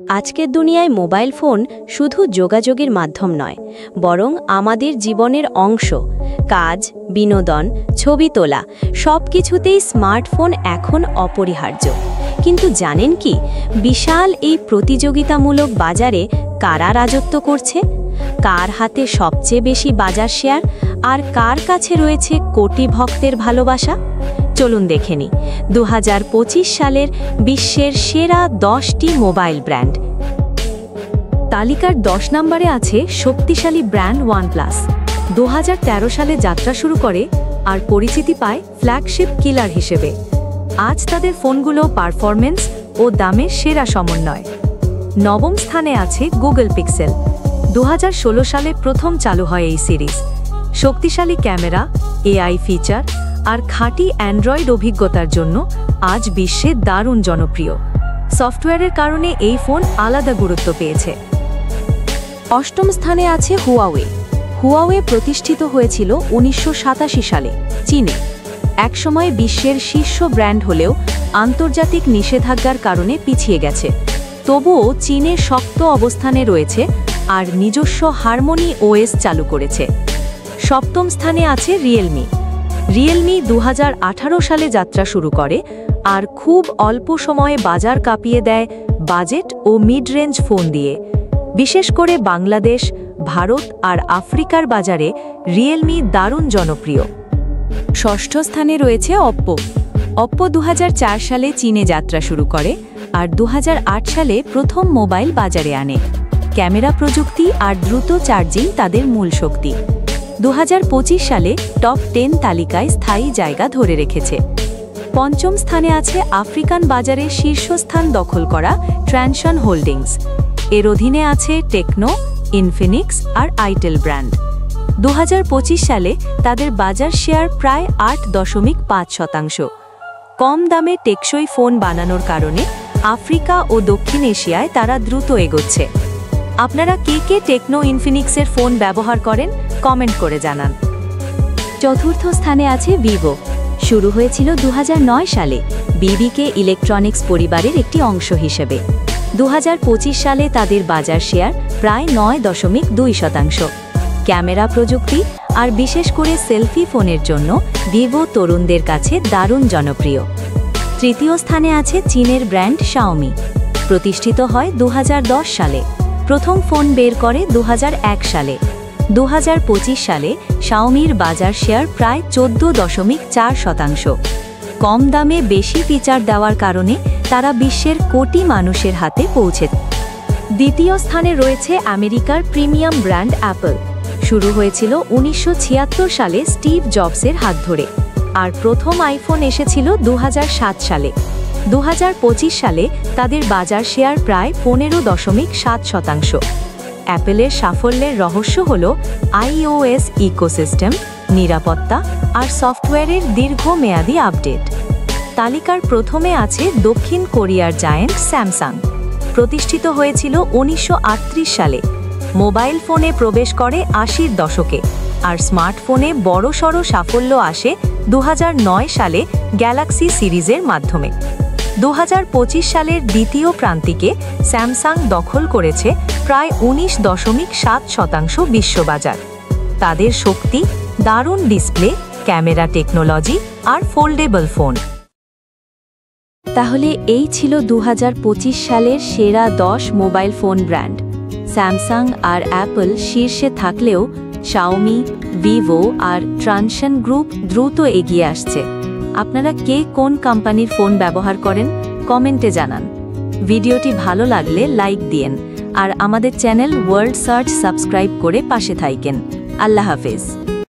আজকের দুনিয়ায় mobile phone শুধু যোগাযোগের মাধ্যম নয়, বরং আমাদের জীবনের অংশ। কাজ, বিনোদন, ছবি তোলা সব কিছুতেই স্মার্টফোন এখন অপরিহার্য। কিন্তু জানেন কি, বিশাল এই প্রতিযোগিতামূলক বাজারে কারা রাজত্ব করছে? কার হাতে সবচেয়ে বেশি বাজার শেয়ার, আর কার কাছে রয়েছে কোটি ভক্তের ভালোবাসা? চলুন দেখে নিই 2025 সালের বিশ্বের সেরা 10টি মোবাইল ব্র্যান্ড। তালিকার 10 নম্বরে আছে শক্তিশালী ব্র্যান্ড ওয়ানপ্লাস। 2013 সালে যাত্রা শুরু করে আর পরিচিতি পায় ফ্ল্যাগশিপ কিলার হিসেবে। আজ তাদের ফোনগুলো পারফরমেন্স ও দামের সেরা সমন্বয়। নবম স্থানে আছে গুগল পিক্সেল। 2016 সালে প্রথম চালু হয় এই সিরিজ। শক্তিশালী ক্যামেরা, এআই ফিচার আর খাঁটি অ্যান্ড্রয়েড অভিজ্ঞতার জন্য আজ বিশ্বে দারুণ জনপ্রিয়। সফটওয়্যারের কারণে এই ফোন আলাদা গুরুত্ব পেয়েছে। অষ্টম স্থানে আছে হুয়াওয়ে। হুয়াওয়ে প্রতিষ্ঠিত হয়েছিল 1987 সালে চীনে। একসময় বিশ্বের শীর্ষ ব্র্যান্ড হলেও আন্তর্জাতিক নিষেধাজ্ঞার কারণে পিছিয়ে গেছে। তবুও চীনে শক্ত অবস্থানে রয়েছে আর নিজস্ব হারমোনি ওএস চালু করেছে। সপ্তম স্থানে আছে রিয়েলমি। রিয়েলমি 2018 সালে যাত্রা শুরু করে আর খুব অল্প সময়ে বাজার কাঁপিয়ে দেয় বাজেট ও মিড রেঞ্জ ফোন দিয়ে। বিশেষ করে বাংলাদেশ, ভারত আর আফ্রিকার বাজারে রিয়েলমি দারুণ জনপ্রিয়। ষষ্ঠ স্থানে রয়েছে অপ্পো। অপ্পো 2004 সালে চীনে যাত্রা শুরু করে আর 2008 সালে প্রথম মোবাইল বাজারে আনে। ক্যামেরা প্রযুক্তি আর দ্রুত চার্জিং তাদের মূল শক্তি। 2025 সালে টপ 10 তালিকায় স্থায়ী জায়গা ধরে রেখেছে। পঞ্চম স্থানে আছে আফ্রিকান বাজারে শীর্ষস্থান দখল করা ট্রানশন হোল্ডিংস। এর অধীনে আছে টেকনো, ইনফিনিক্স আর আইটেল ব্র্যান্ড। 2025 সালে তাদের বাজার শেয়ার প্রায় 8.5%। কম দামে টেকসই ফোন বানানোর কারণে আফ্রিকা ও দক্ষিণ এশিয়ায় তারা দ্রুত এগোচ্ছে। আপনারা কে টেকনো, ইনফিনিক্সের ফোন ব্যবহার করেন? কমেন্ট করে জানান। চতুর্থ স্থানে আছে ভিভো। শুরু হয়েছিল 2009 সালে বিবিকে ইলেকট্রনিক্স পরিবারের একটি অংশ হিসেবে। 2025 সালে তাদের বাজার শেয়ার প্রায় 9.2%। ক্যামেরা প্রযুক্তি আর বিশেষ করে সেলফি ফোনের জন্য ভিভো তরুণদের কাছে দারুণ জনপ্রিয়। তৃতীয় স্থানে আছে চীনের ব্র্যান্ড শাওমি। প্রতিষ্ঠিত হয় 2010 সালে। প্রথম ফোন বের করে 2001 সালে। 2025 সালে শাওমির বাজার শেয়ার প্রায় 14.4%। কম দামে বেশি ফিচার দেওয়ার কারণে তারা বিশ্বের কোটি মানুষের হাতে পৌঁছে। দ্বিতীয় স্থানে রয়েছে আমেরিকার প্রিমিয়াম ব্র্যান্ড অ্যাপল। শুরু হয়েছিল 1976 সালে স্টিভ জবসের হাত ধরে আর প্রথম আইফোন এসেছিল 2007 সালে। 2025 সালে তাদের বাজার শেয়ার প্রায় 15.7%। অ্যাপলের সাফল্যের রহস্য হল iOS ইকোসিস্টেম, নিরাপত্তা আর সফটওয়্যারের দীর্ঘমেয়াদী আপডেট। তালিকার প্রথমে আছে দক্ষিণ কোরিয়ার জায়ান্ট স্যামসাং। প্রতিষ্ঠিত হয়েছিল 1938 সালে। মোবাইল ফোনে প্রবেশ করে 80-র দশকে আর স্মার্টফোনে বড়সড় সাফল্য আসে 2009 সালে গ্যালাক্সি সিরিজের মাধ্যমে। 2025 সালের দ্বিতীয় প্রান্তিকে স্যামসাং দখল করেছে প্রায় 19.7% বিশ্ববাজার। তাদের শক্তি, দারুণ ডিসপ্লে, ক্যামেরা টেকনোলজি আর ফোল্ডেবল ফোন। তাহলে এই ছিল 2025 সালের সেরা 10 মোবাইল ফোন ব্র্যান্ড। স্যামসাং আর অ্যাপল শীর্ষে থাকলেও শাওমি, ভিভো আর ট্রানশন গ্রুপ দ্রুত এগিয়ে আসছে। আপনারা কোন কোম্পানির ফোন ব্যবহার করেন? কমেন্টে জানান। ভিডিওটি ভালো লাগলে লাইক দিয়েন আর আমাদের চ্যানেল ওয়ার্ল্ড সার্চ সাবস্ক্রাইব করে পাশে থাকেন। আল্লাহ হাফেজ।